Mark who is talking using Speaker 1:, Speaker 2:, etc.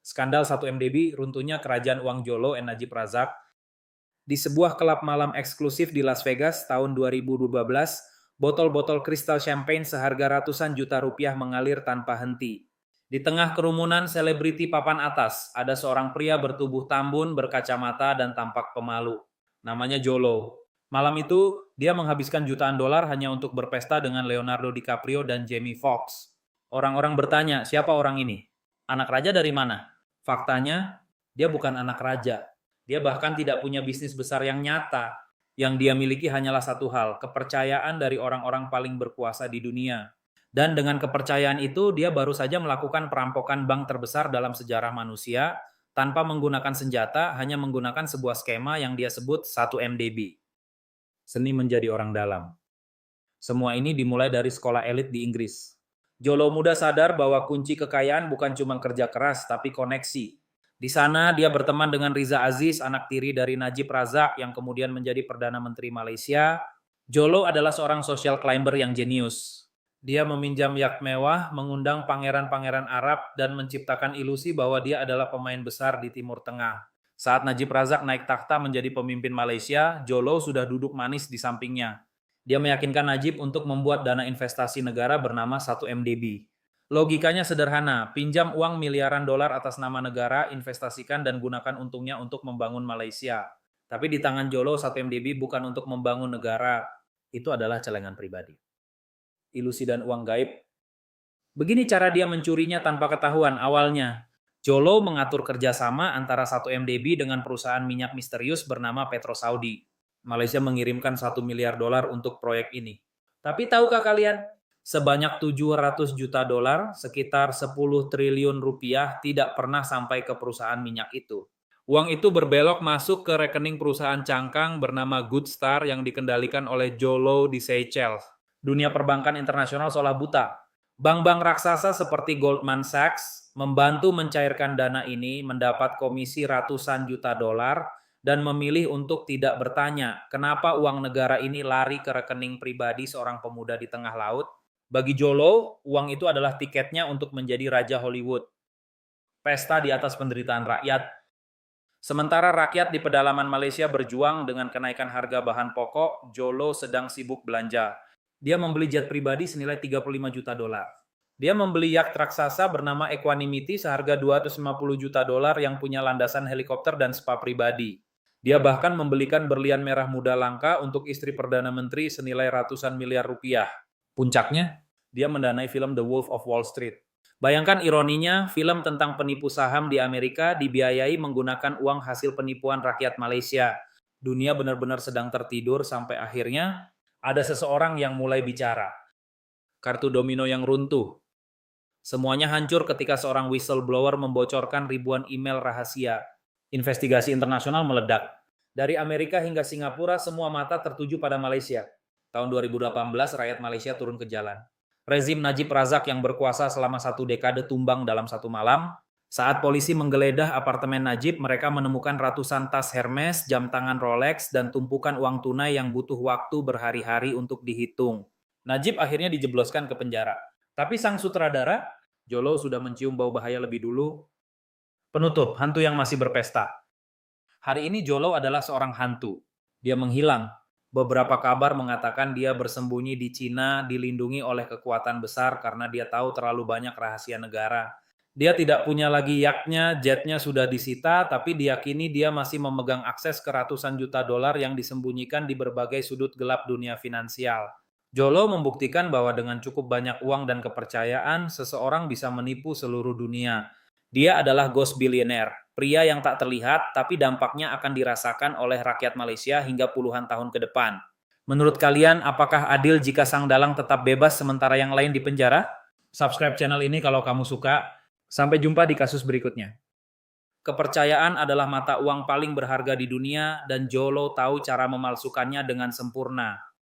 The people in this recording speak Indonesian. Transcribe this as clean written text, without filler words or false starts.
Speaker 1: Skandal 1 MDB, runtuhnya kerajaan uang Jolo and Najib Razak. Di sebuah klub malam eksklusif di Las Vegas tahun 2012, botol-botol kristal champagne seharga ratusan juta rupiah mengalir tanpa henti. Di tengah kerumunan selebriti papan atas, ada seorang pria bertubuh tambun, berkacamata, dan tampak pemalu. Namanya Jolo. Malam itu, dia menghabiskan jutaan dolar hanya untuk berpesta dengan Leonardo DiCaprio dan Jamie Foxx. Orang-orang bertanya, siapa orang ini? Anak raja dari mana? Faktanya, dia bukan anak raja. Dia bahkan tidak punya bisnis besar yang nyata. Yang dia miliki hanyalah satu hal, kepercayaan dari orang-orang paling berkuasa di dunia. Dan dengan kepercayaan itu, dia baru saja melakukan perampokan bank terbesar dalam sejarah manusia, tanpa menggunakan senjata, hanya menggunakan sebuah skema yang dia sebut 1 MDB. Seni menjadi orang dalam. Semua ini dimulai dari sekolah elit di Inggris. Jolo muda sadar bahwa kunci kekayaan bukan cuma kerja keras, tapi koneksi. Di sana dia berteman dengan Riza Aziz, anak tiri dari Najib Razak yang kemudian menjadi Perdana Menteri Malaysia. Jolo adalah seorang social climber yang jenius. Dia meminjam yacht mewah, mengundang pangeran-pangeran Arab, dan menciptakan ilusi bahwa dia adalah pemain besar di Timur Tengah. Saat Najib Razak naik takhta menjadi pemimpin Malaysia, Jolo sudah duduk manis di sampingnya. Dia meyakinkan Najib untuk membuat dana investasi negara bernama 1 MDB. Logikanya sederhana, pinjam uang miliaran dolar atas nama negara, investasikan dan gunakan untungnya untuk membangun Malaysia. Tapi di tangan Jolo, 1 MDB bukan untuk membangun negara, itu adalah celengan pribadi. Ilusi dan uang gaib. Begini cara dia mencurinya tanpa ketahuan awalnya. Jolo mengatur kerjasama antara 1 MDB dengan perusahaan minyak misterius bernama Petro Saudi. Malaysia mengirimkan 1 miliar dolar untuk proyek ini. Tapi tahukah kalian, sebanyak 700 juta dolar, sekitar 10 triliun rupiah tidak pernah sampai ke perusahaan minyak itu. Uang itu berbelok masuk ke rekening perusahaan cangkang bernama Good Star yang dikendalikan oleh Jolo di Seychelles. Dunia perbankan internasional seolah buta. Bank-bank raksasa seperti Goldman Sachs membantu mencairkan dana ini, mendapat komisi ratusan juta dolar, dan memilih untuk tidak bertanya kenapa uang negara ini lari ke rekening pribadi seorang pemuda di tengah laut. Bagi Jolo, uang itu adalah tiketnya untuk menjadi Raja Hollywood. Pesta di atas penderitaan rakyat. Sementara rakyat di pedalaman Malaysia berjuang dengan kenaikan harga bahan pokok, Jolo sedang sibuk belanja. Dia membeli jet pribadi senilai 35 juta dolar. Dia membeli yacht raksasa bernama Equanimity seharga 250 juta dolar yang punya landasan helikopter dan spa pribadi. Dia bahkan membelikan berlian merah muda langka untuk istri Perdana Menteri senilai ratusan miliar rupiah. Puncaknya, dia mendanai film The Wolf of Wall Street. Bayangkan ironinya, film tentang penipu saham di Amerika dibiayai menggunakan uang hasil penipuan rakyat Malaysia. Dunia benar-benar sedang tertidur sampai akhirnya ada seseorang yang mulai bicara. Kartu domino yang runtuh. Semuanya hancur ketika seorang whistleblower membocorkan ribuan email rahasia. Investigasi internasional meledak. Dari Amerika hingga Singapura, semua mata tertuju pada Malaysia. Tahun 2018, rakyat Malaysia turun ke jalan. Rezim Najib Razak yang berkuasa selama 1 dekade tumbang dalam 1 malam. Saat polisi menggeledah apartemen Najib, mereka menemukan ratusan tas Hermes, jam tangan Rolex, dan tumpukan uang tunai yang butuh waktu berhari-hari untuk dihitung. Najib akhirnya dijebloskan ke penjara. Tapi sang sutradara, Jolo sudah mencium bau bahaya lebih dulu. Penutup, hantu yang masih berpesta. Hari ini Jolo adalah seorang hantu. Dia menghilang. Beberapa kabar mengatakan dia bersembunyi di Cina, dilindungi oleh kekuatan besar karena dia tahu terlalu banyak rahasia negara. Dia tidak punya lagi yachtnya, jetnya sudah disita, tapi diyakini dia masih memegang akses ke ratusan juta dolar yang disembunyikan di berbagai sudut gelap dunia finansial. Jolo membuktikan bahwa dengan cukup banyak uang dan kepercayaan, seseorang bisa menipu seluruh dunia. Dia adalah ghost billionaire, pria yang tak terlihat tapi dampaknya akan dirasakan oleh rakyat Malaysia hingga puluhan tahun ke depan. Menurut kalian, apakah adil jika sang dalang tetap bebas sementara yang lain dipenjara? Subscribe channel ini kalau kamu suka. Sampai jumpa di kasus berikutnya. Kepercayaan adalah mata uang paling berharga di dunia dan Jolo tahu cara memalsukannya dengan sempurna.